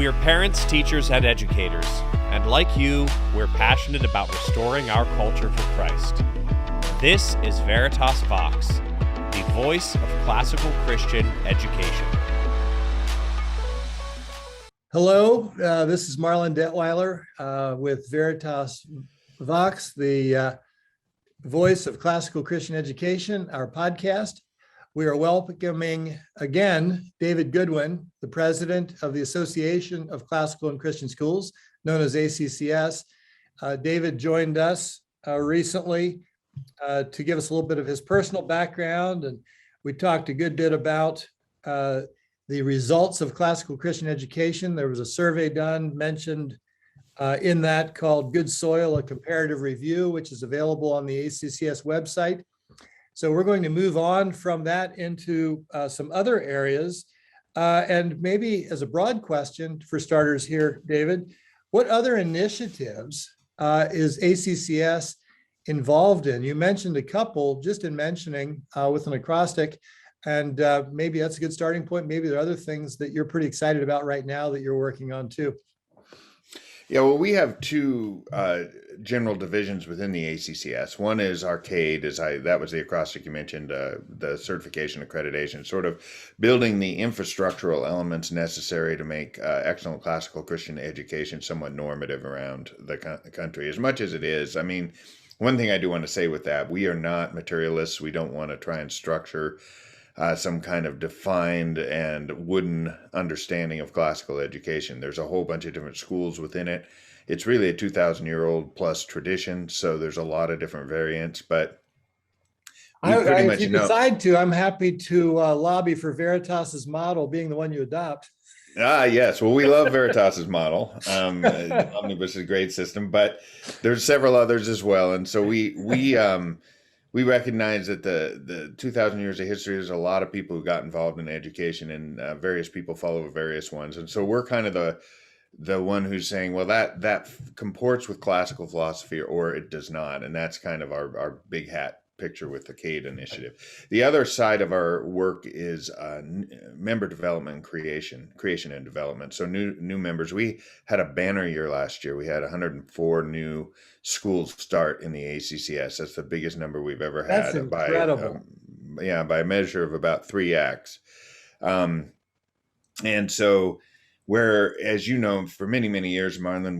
We're parents, teachers, and educators, and like you, we're passionate about restoring our culture for Christ. This is Veritas Vox, the voice of classical Christian education. Hello, this is Marlon Detweiler with Veritas Vox, the voice of classical Christian education, our podcast. We are welcoming again David Goodwin, the president of the Association of Classical and Christian Schools, known as ACCS. David joined us recently to give us a little bit of his personal background, and we talked a good bit about the results of classical Christian education. There was a survey done, mentioned in that, called Good Soil, a comparative review, which is available on the ACCS website. So we're going to move on from that into some other areas. And maybe as a broad question for starters here, David, what other initiatives is ACCS involved in? You mentioned a couple just in mentioning with an acrostic, and maybe that's a good starting point. Maybe there are other things that you're pretty excited about right now that you're working on too. Yeah, well, we have two general divisions within the ACCS. One is Arcade, that was the acrostic you mentioned, the certification accreditation, sort of building the infrastructural elements necessary to make excellent classical Christian education somewhat normative around the country, as much as it is. I mean, one thing I do want to say with that, we are not materialists. We don't want to try and structure some kind of defined and wooden understanding of classical education. There's a whole bunch of different schools within it. It's really a 2,000-year-old plus tradition, so there's a lot of different variants, but if you decide to, I'm happy to lobby for Veritas's model being the one you adopt. Yes. Well, we love Veritas's model. Omnibus is a great system, but there's several others as well. And so we recognize that the 2,000 years of history, there's a lot of people who got involved in education, and various people follow various ones. And so we're kind of the one who's saying, well, that comports with classical philosophy or it does not. And that's kind of our big hat picture with the CADE initiative. The other side of our work is member development and creation and development. So new members. We had a banner year last year. We had 104 new schools start in the ACCS. That's the biggest number we've ever had. That's incredible. By a measure of about 3x. And so where, as you know, for many, many years, Marlon,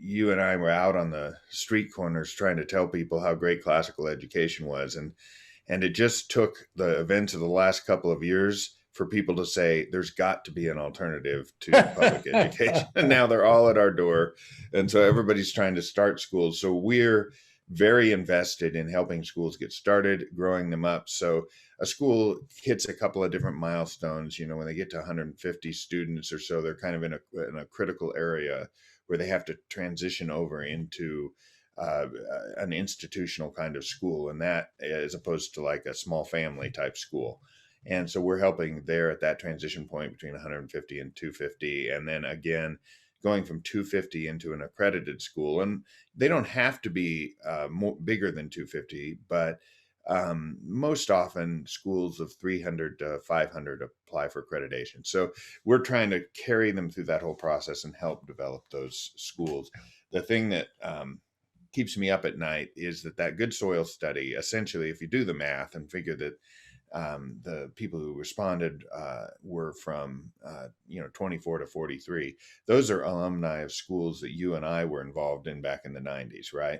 you and I were out on the street corners trying to tell people how great classical education was. And it just took the events of the last couple of years for people to say, there's got to be an alternative to public education. And now they're all at our door. And so everybody's trying to start schools. So we're very invested in helping schools get started, growing them up. So a school hits a couple of different milestones. When they get to 150 students or so, they're kind of in a critical area where they have to transition over into an institutional kind of school, and that as opposed to like a small family type school. And so we're helping there at that transition point between 150 and 250, and then again going from 250 into an accredited school. And they don't have to be bigger than 250, but most often schools of 300 to 500 apply for accreditation. So we're trying to carry them through that whole process and help develop those schools. The thing that keeps me up at night is that good soil study, essentially, if you do the math and figure that the people who responded were from 24 to 43. Those are alumni of schools that you and I were involved in back in the 90s, right?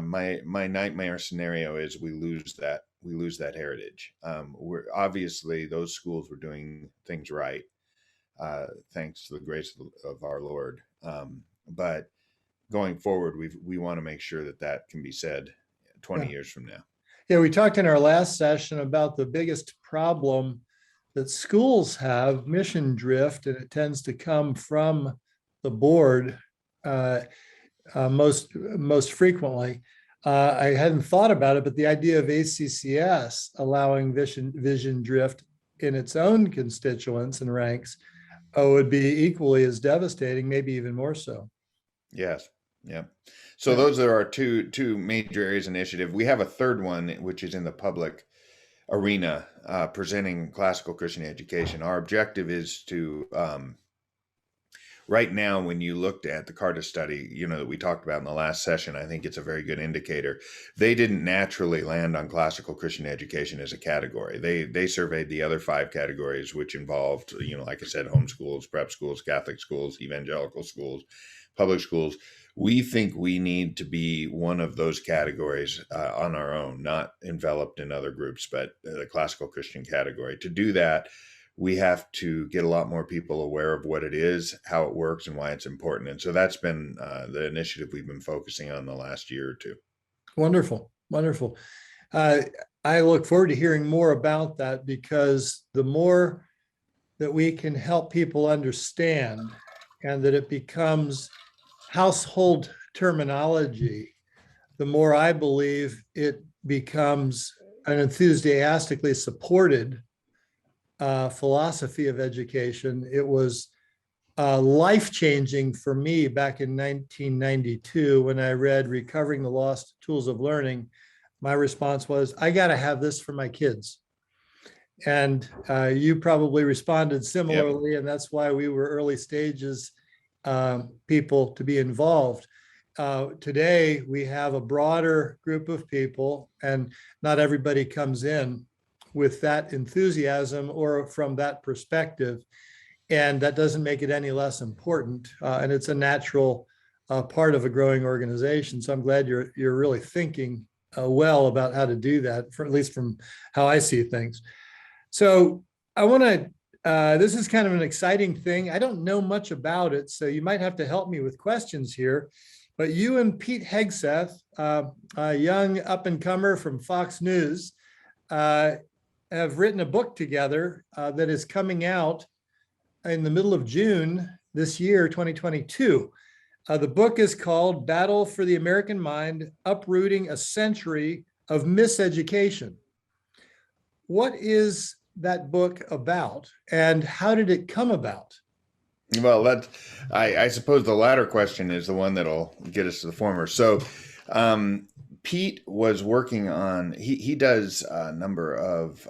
My nightmare scenario is we lose that heritage. We're obviously, those schools were doing things right, thanks to the grace of our Lord. But going forward, we want to make sure that can be said 20 years from now. Yeah, we talked in our last session about the biggest problem that schools have, mission drift, and it tends to come from the board most frequently. I hadn't thought about it, but the idea of ACCS allowing vision drift in its own constituents and ranks would be equally as devastating, maybe even more so. Yes. Yeah. So those are our two major areas of initiative. We have a third one, which is in the public arena, presenting classical Christian education. Our objective is to right now, when you looked at the Carta study, that we talked about in the last session, I think it's a very good indicator. They didn't naturally land on classical Christian education as a category. They surveyed the other 5 categories, which involved, like I said, homeschools, prep schools, Catholic schools, evangelical schools, public schools. We think we need to be one of those categories on our own, not enveloped in other groups, but the classical Christian category. To do that, we have to get a lot more people aware of what it is, how it works, and why it's important. And so that's been the initiative we've been focusing on the last year or two. Wonderful, wonderful. I look forward to hearing more about that, because the more that we can help people understand and that it becomes household terminology, the more I believe it becomes an enthusiastically supported philosophy of education. It was life-changing for me back in 1992 when I read Recovering the Lost Tools of Learning. My response was, I got to have this for my kids. And you probably responded similarly. Yep. And that's why we were early stages people to be involved. Today, we have a broader group of people, and not everybody comes in with that enthusiasm or from that perspective. And that doesn't make it any less important. And it's a natural part of a growing organization. So I'm glad you're really thinking well about how to do that, at least from how I see things. So I want to, this is kind of an exciting thing. I don't know much about it, so you might have to help me with questions here. But you and Pete Hegseth, a young up-and-comer from Fox News, have written a book together that is coming out in the middle of June this year, 2022. The book is called Battle for the American Mind, Uprooting a Century of Miseducation. What is that book about, and how did it come about? Well, I suppose the latter question is the one that'll get us to the former. So Pete was working on, he does a number of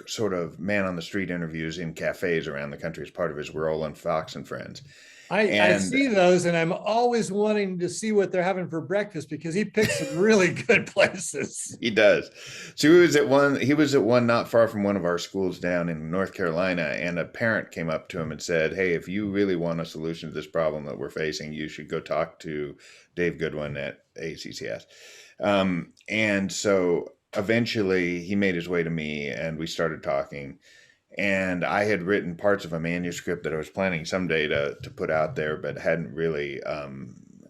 sort of man on the street interviews in cafes around the country as part of his role on Fox and Friends. I see those, and I'm always wanting to see what they're having for breakfast, because he picks some really good places. He does. So he was at one not far from one of our schools down in North Carolina, and a parent came up to him and said, hey, if you really want a solution to this problem that we're facing, you should go talk to Dave Goodwin at ACCS. And so eventually he made his way to me, and we started talking. And I had written parts of a manuscript that I was planning someday to put out there, but hadn't really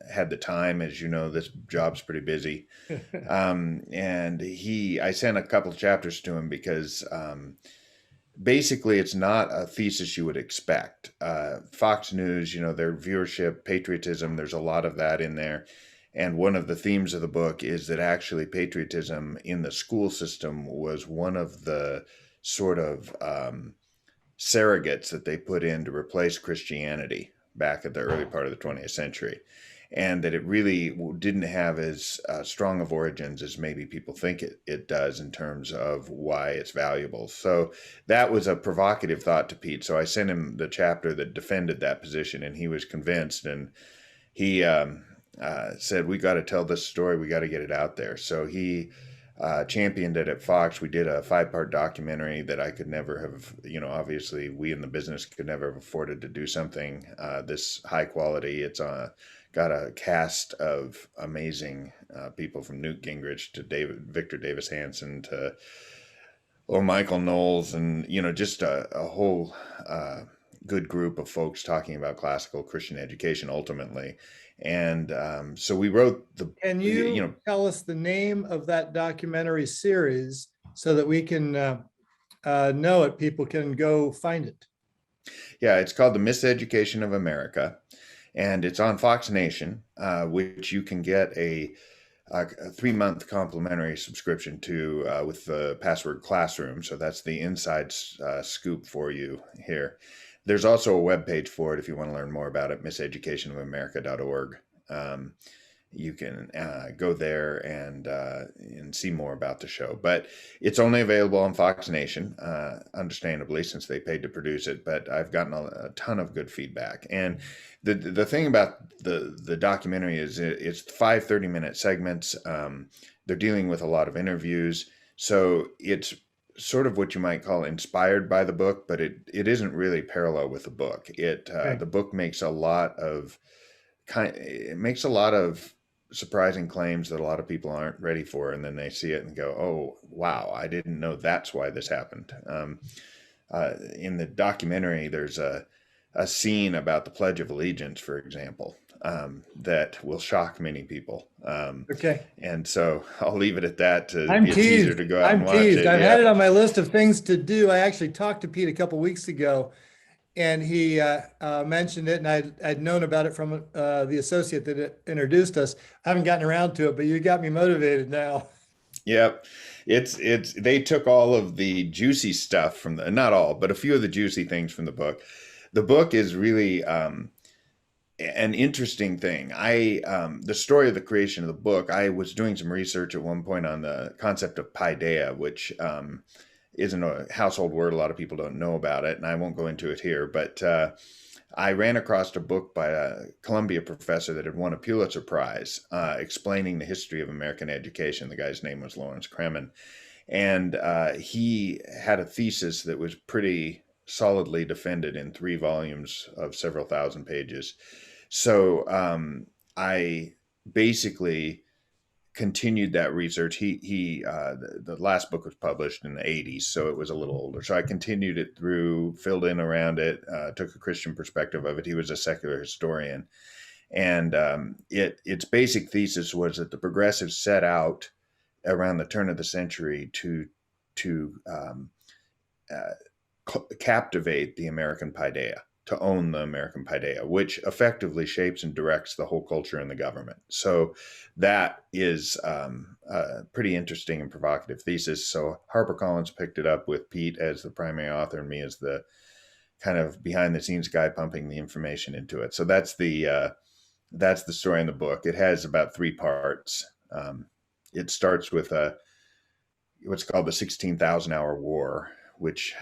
had the time. As you know, this job's pretty busy. And I sent a couple of chapters to him because basically it's not a thesis you would expect. Fox News, their viewership, patriotism, there's a lot of that in there. And one of the themes of the book is that actually patriotism in the school system was one of the sort of surrogates that they put in to replace Christianity back at the early part of the 20th century. And that it really didn't have as strong of origins as maybe people think it does in terms of why it's valuable. So that was a provocative thought to Pete. So I sent him the chapter that defended that position, and he was convinced. And he said, we got to tell this story. We got to get it out there. So he championed it at Fox. We did a 5-part documentary that I could never have, obviously we in the business could never have afforded to do something this high quality. It's got a cast of amazing people, from Newt Gingrich to Victor Davis Hanson to Michael Knowles, and, just a whole good group of folks talking about classical Christian education ultimately. And so we wrote Can you tell us the name of that documentary series so that we can know it? People can go find it. Yeah, it's called The Miseducation of America, and it's on Fox Nation, which you can get a 3-month complimentary subscription to with the password Classroom. So that's the inside scoop for you here. There's also a webpage for it if you want to learn more about it, miseducationofamerica.org. you can go there and see more about the show. But it's only available on Fox Nation, understandably, since they paid to produce it. But I've gotten a ton of good feedback. And the thing about the documentary is it's 5 30-minute segments. They're dealing with a lot of interviews. So it's sort of what you might call inspired by the book, but it isn't really parallel with the book. The book makes a lot of surprising claims that a lot of people aren't ready for, and then they see it and go, "Oh, wow! I didn't know that's why this happened." In the documentary, there's a scene about the Pledge of Allegiance, for example, that will shock many people. And so I'll leave it at that to be a teaser to go out and watch it. I've had it on my list of things to do. I actually talked to Pete a couple weeks ago, and he mentioned it, and I'd known about it from the associate that introduced us. I haven't gotten around to it, but you got me motivated now. Yep. They took all of the juicy stuff from not all, but a few of the juicy things from the book. The book is really an interesting thing. The story of the creation of the book, I was doing some research at one point on the concept of paideia, which isn't a household word. A lot of people don't know about it, and I won't go into it here. But I ran across a book by a Columbia professor that had won a Pulitzer Prize explaining the history of American education. The guy's name was Lawrence Kremen. And he had a thesis that was pretty solidly defended in 3 volumes of several thousand pages. So I basically continued that research. The last book was published in the 80s, so it was a little older. So I continued it through, filled in around it, took a Christian perspective of it. He was a secular historian. And its basic thesis was that the progressives set out around the turn of the century to captivate the American paideia, to own the American paideia, which effectively shapes and directs the whole culture and the government. So that is a pretty interesting and provocative thesis. So HarperCollins picked it up with Pete as the primary author and me as the kind of behind the scenes guy pumping the information into it. So that's the story in the book. It has about 3 parts. It starts with what's called the 16,000 hour war, which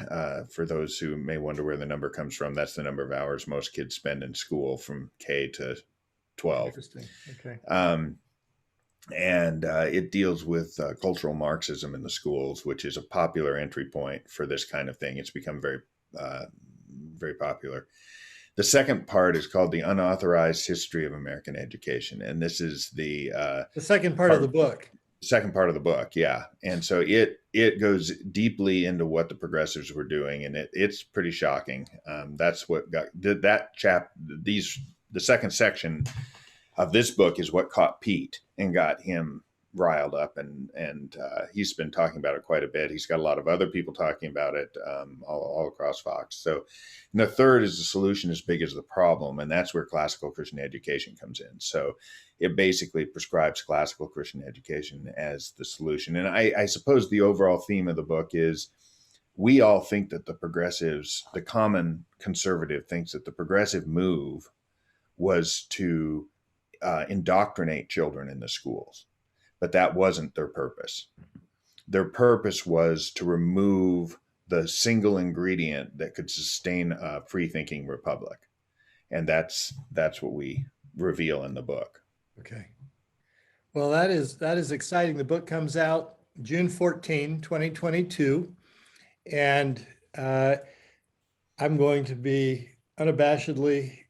for those who may wonder where the number comes from, that's the number of hours most kids spend in school from K to 12. Interesting. Okay. And it deals with cultural Marxism in the schools, which is a popular entry point for this kind of thing. It's become very, very popular. The second part is called The Unauthorized History of American Education. And this is the second part of the book. Second part of the book, yeah. And so it goes deeply into what the progressives were doing, and it's pretty shocking. That's what the second section of this book is what caught Pete and got him riled up, and he's been talking about it quite a bit. He's got a lot of other people talking about it all across Fox. So, and the third is the solution as big as the problem, and that's where classical Christian education comes in. So it basically prescribes classical Christian education as the solution. And I suppose the overall theme of the book is we all think that the progressives, the common conservative thinks that the progressive move was to indoctrinate children in the schools. But that wasn't their purpose. Their purpose was to remove the single ingredient that could sustain a free-thinking republic. And that's what we reveal in the book. Okay. Well, that is exciting. The book comes out June 14, 2022. And I'm going to be unabashedly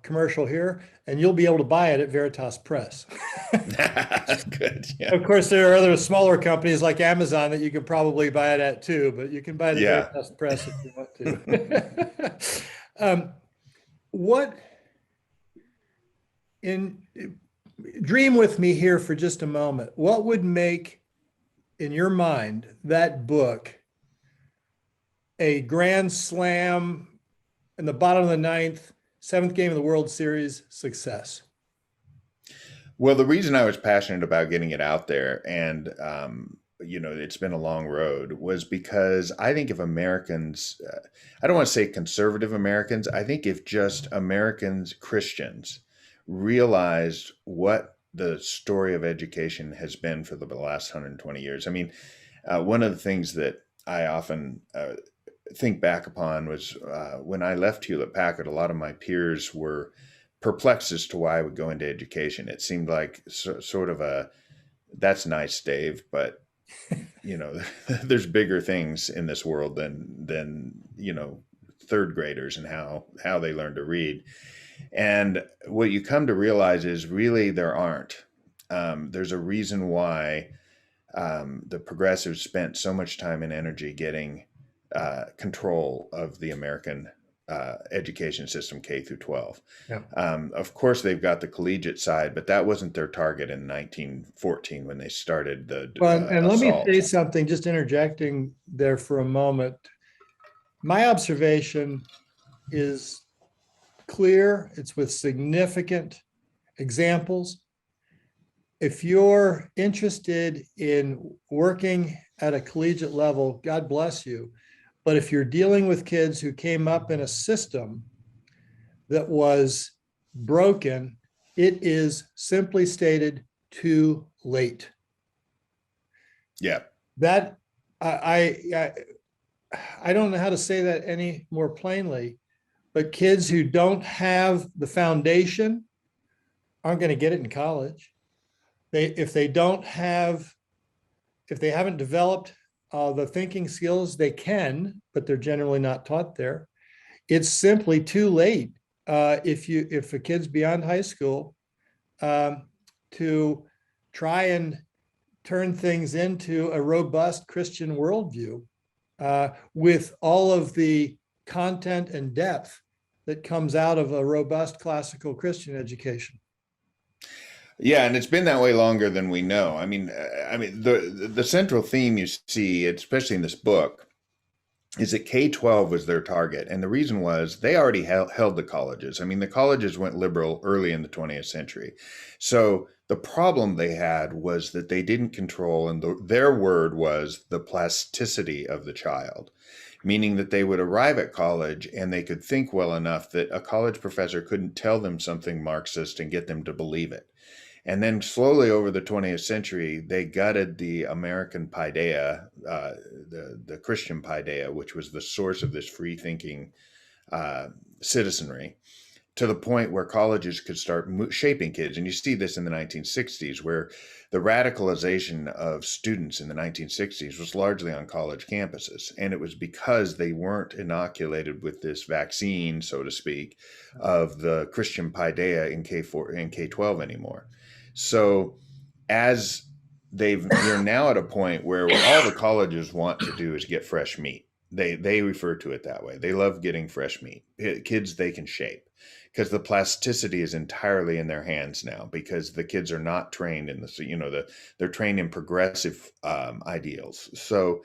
commercial here, and you'll be able to buy it at Veritas Press. That's good. Yeah. Of course, there are other smaller companies like Amazon that you can probably buy it at too, but you can buy it at Veritas Press if you want to. Dream with me here for just a moment. What would make, in your mind, that book a grand slam in the bottom of the 9th, 7th game of the World Series success? Well, the reason I was passionate about getting it out there, and it's been a long road, was because I think if Americans, I don't want to say conservative Americans, I think if just Americans, Christians, realized what the story of education has been for the last 120 years. I mean, one of the things that I often think back upon was when I left Hewlett Packard, a lot of my peers were perplexed as to why I would go into education. It seemed like sort of a, that's nice, Dave, but there's bigger things in this world than third graders and how they learn to read. And what you come to realize is really there aren't. There's a reason why the progressives spent so much time and energy getting control of the American education system, K through 12. Yeah. Of course, they've got the collegiate side, but that wasn't their target in 1914 when they started the and let me assault. say something, just interjecting there for a moment. My observation is clear. It's with significant examples. If you're interested in working at a collegiate level, God bless you. But if you're dealing with kids who came up in a system that was broken, it is simply stated too late. Yeah. That I don't know how to say that any more plainly, but kids who don't have the foundation aren't going to get it in college. If they haven't developed the thinking skills, they can, but they're generally not taught there. It's simply too late if a kid's beyond high school to try and turn things into a robust Christian worldview with all of the content and depth that comes out of a robust classical Christian education. Yeah, and it's been that way longer than we know. I mean, the central theme you see, especially in this book, is that K-12 was their target. And the reason was they already held the colleges. I mean, the colleges went liberal early in the 20th century. So the problem they had was that they didn't control, and their word was the plasticity of the child, meaning that they would arrive at college and they could think well enough that a college professor couldn't tell them something Marxist and get them to believe it. And then slowly over the 20th century, they gutted the American paideia, the Christian paideia, which was the source of this free-thinking citizenry, to the point where colleges could start shaping kids. And you see this in the 1960s, where the radicalization of students in the 1960s was largely on college campuses. And it was because they weren't inoculated with this vaccine, so to speak, of the Christian paideia in K4 and K-12 anymore. So as you're now at a point where all the colleges want to do is get fresh meat. They refer to it that way. They love getting fresh meat. Kids they can shape, because the plasticity is entirely in their hands now, because the kids are not trained in they're trained in progressive ideals. So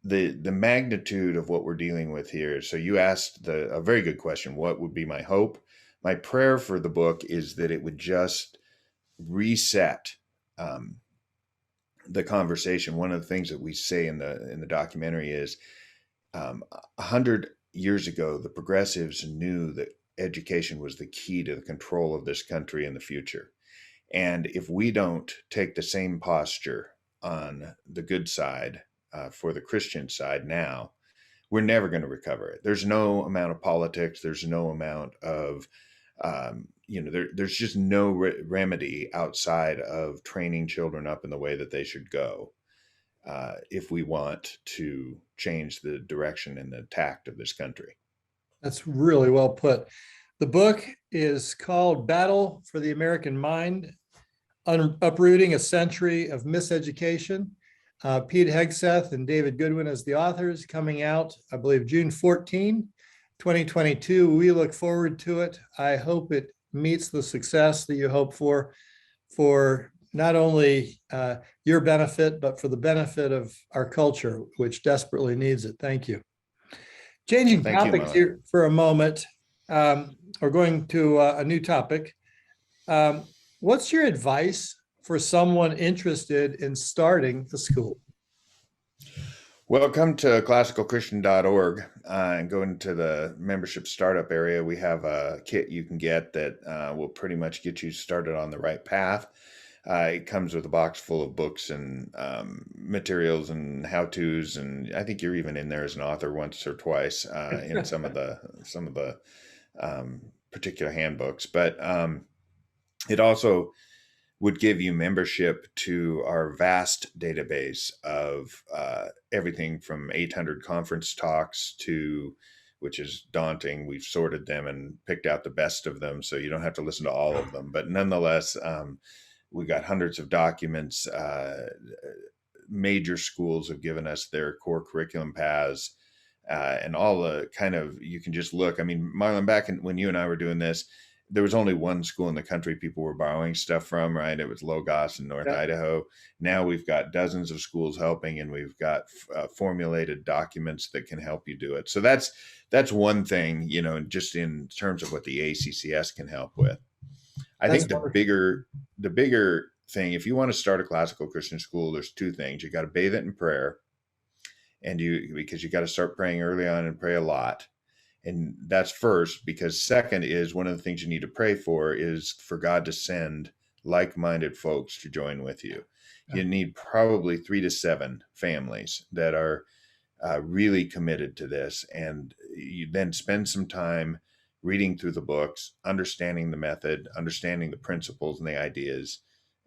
the magnitude of what we're dealing with here. So you asked a very good question. What would be my hope? My prayer for the book is that it would just reset the conversation. One of the things that we say in the documentary is 100 years ago, the progressives knew that education was the key to the control of this country in the future. And if we don't take the same posture on the good side for the Christian side now, we're never going to recover it. There's no amount of politics. There's no amount of there's just no remedy outside of training children up in the way that they should go if we want to change the direction and the tact of this country. That's really well put. The book is called Battle for the American Mind, Uprooting a Century of Miseducation. Pete Hegseth and David Goodwin as the authors, coming out, I believe, June 14, 2022. We look forward to it. I hope it meets the success that you hope for not only your benefit, but for the benefit of our culture, which desperately needs it. Thank you. Changing topics here for a moment. We're going to a new topic. What's your advice for someone interested in starting a school? Well, come to classicalchristian.org and go into the membership startup area. We have a kit you can get that will pretty much get you started on the right path. It comes with a box full of books and materials and how-tos, and I think you're even in there as an author once or twice in some of the particular handbooks. But it also would give you membership to our vast database of everything from 800 conference talks to, which is daunting. We've sorted them and picked out the best of them, so you don't have to listen to all of them. But nonetheless, we got hundreds of documents. Major schools have given us their core curriculum paths and all the kind of, you can just look. I mean, Marlon, when you and I were doing this, there was only one school in the country people were borrowing stuff from, right? It was Logos in North Idaho. Now we've got dozens of schools helping, and we've got formulated documents that can help you do it. So that's one thing, just in terms of what the ACCS can help with. I think the bigger thing, if you want to start a classical Christian school, there's two things. You got to bathe it in prayer, because you got to start praying early on and pray a lot. And that's first, because second is one of the things you need to pray for is for God to send like-minded folks to join with you. You need probably 3 to 7 families that are really committed to this. And you then spend some time reading through the books, understanding the method, understanding the principles and the ideas,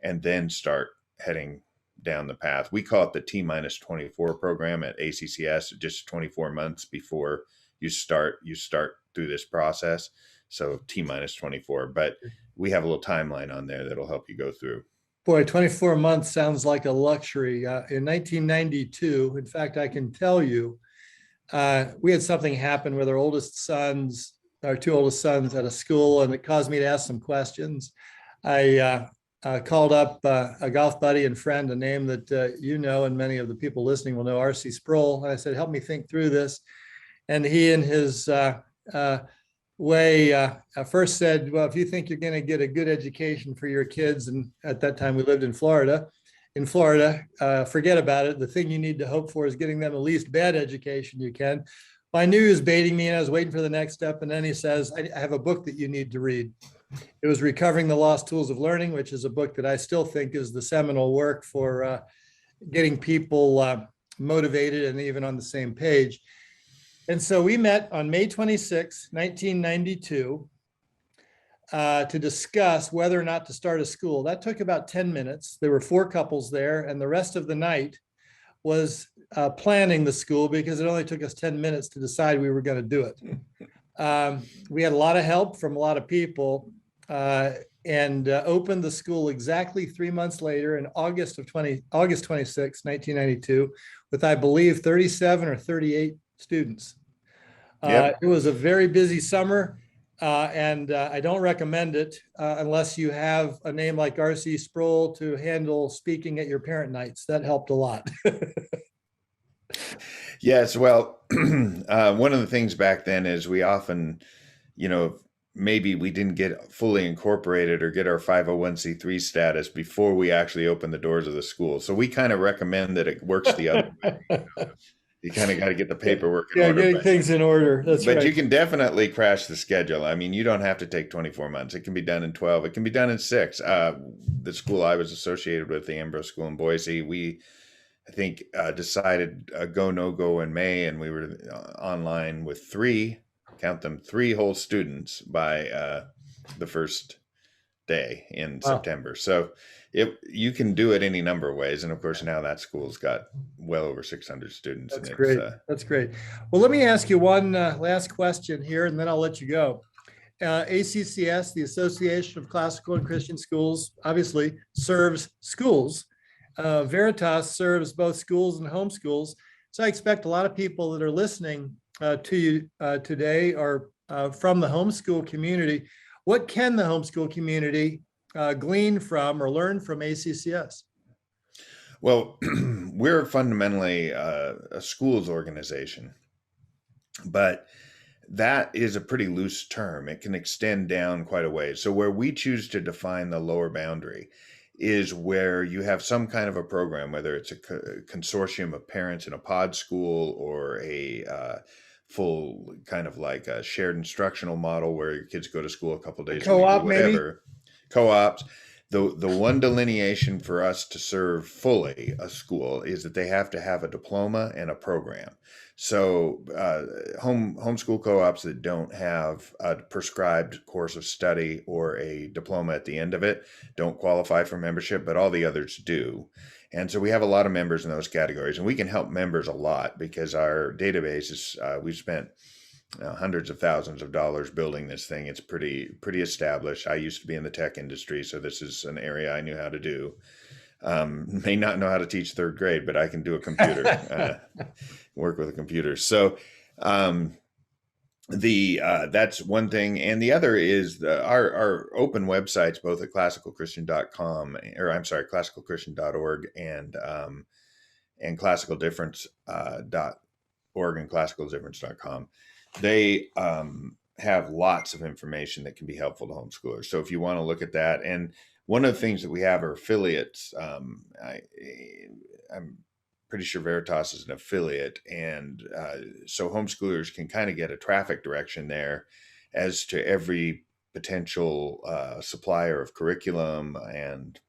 and then start heading down the path. We call it the T-24 program at ACCS, just 24 months before you start through this process. So T-24, but we have a little timeline on there that'll help you go through. Boy, 24 months sounds like a luxury. In 1992, in fact, I can tell you, we had something happen with our two oldest sons at a school, and it caused me to ask some questions. I called up a golf buddy and friend, a name that and many of the people listening will know, R.C. Sproul. And I said, help me think through this. And he, in his way, first said, well, if you think you're going to get a good education for your kids, and at that time we lived in Florida, forget about it. The thing you need to hope for is getting them the least bad education you can. Well, I knew he was baiting me, and I was waiting for the next step. And then he says, I have a book that you need to read. It was Recovering the Lost Tools of Learning, which is a book that I still think is the seminal work for getting people motivated and even on the same page. And so we met on May 26, 1992, to discuss whether or not to start a school. That took about 10 minutes. There were 4 couples there, and the rest of the night was planning the school, because it only took us 10 minutes to decide we were going to do it. We had a lot of help from a lot of people, and opened the school exactly 3 months later in August 26, 1992, with, I believe, 37 or 38 students. It was a very busy summer, and I don't recommend it unless you have a name like R.C. Sproul to handle speaking at your parent nights. That helped a lot. Yes, well, one of the things back then is we often, maybe we didn't get fully incorporated or get our 501c3 status before we actually opened the doors of the school. So we kind of recommend that it works the other way. You kind of got to get the paperwork in order. Getting things in order. That's right. But you can definitely crash the schedule. I mean, you don't have to take 24 months. It can be done in 12. It can be done in 6. The school I was associated with, the Ambrose School in Boise, I think decided go, no go in May, and we were online with 3 whole students by the first day in September. So you can do it any number of ways. And of course, now that school's got well over 600 students. That's great. That's great. Well, let me ask you one last question here, and then I'll let you go. ACCS, the Association of Classical and Christian Schools, obviously serves schools. Veritas serves both schools and homeschools. So I expect a lot of people that are listening to you today are from the homeschool community. What can the homeschool community glean from or learn from ACCS? Well, we're fundamentally a schools organization, but that is a pretty loose term. It can extend down quite a ways. So where we choose to define the lower boundary is where you have some kind of a program, whether it's a consortium of parents in a pod school or a full kind of like a shared instructional model where your kids go to school a couple days a week or Co-op, maybe? whatever. Co-ops. The one delineation for us to serve fully a school is that they have to have a diploma and a program. So homeschool co-ops that don't have a prescribed course of study or a diploma at the end of it don't qualify for membership, but all the others do. And so we have a lot of members in those categories, and we can help members a lot because our database is, we've spent hundreds of thousands of dollars building this thing. It's pretty established. I used to be in the tech industry, so this is an area I knew how to do. May not know how to teach third grade, but I can do a computer, work with a computer. So that's one thing. And the other is our open websites, both at classicalchristian.com, or I'm sorry, classicalchristian.org and classicaldifference.org and classicaldifference.com. They have lots of information that can be helpful to homeschoolers. So if you want to look at that, and one of the things that we have are affiliates. I'm pretty sure Veritas is an affiliate, and so homeschoolers can kind of get a traffic direction there as to every potential supplier of curriculum and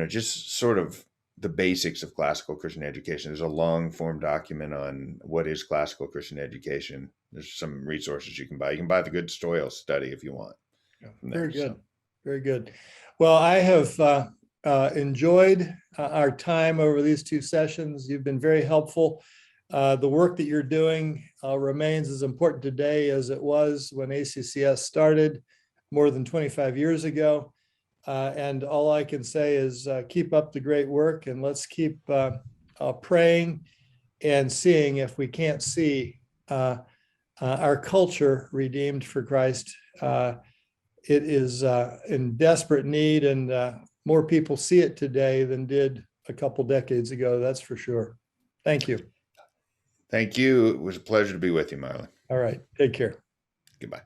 just sort of the basics of classical Christian education. There's a long form document on what is classical Christian education. There's some resources you can buy. You can buy the Good Soil study if you want. Very good. Very good. Well, I have enjoyed our time over these two sessions. You've been very helpful. The work that you're doing remains as important today as it was when ACCS started more than 25 years ago. And all I can say is keep up the great work, and let's keep praying and seeing if we can't see our culture redeemed for Christ. It is in desperate need, and more people see it today than did a couple decades ago. That's for sure. Thank you. Thank you. It was a pleasure to be with you, Marlon. All right. Take care. Goodbye.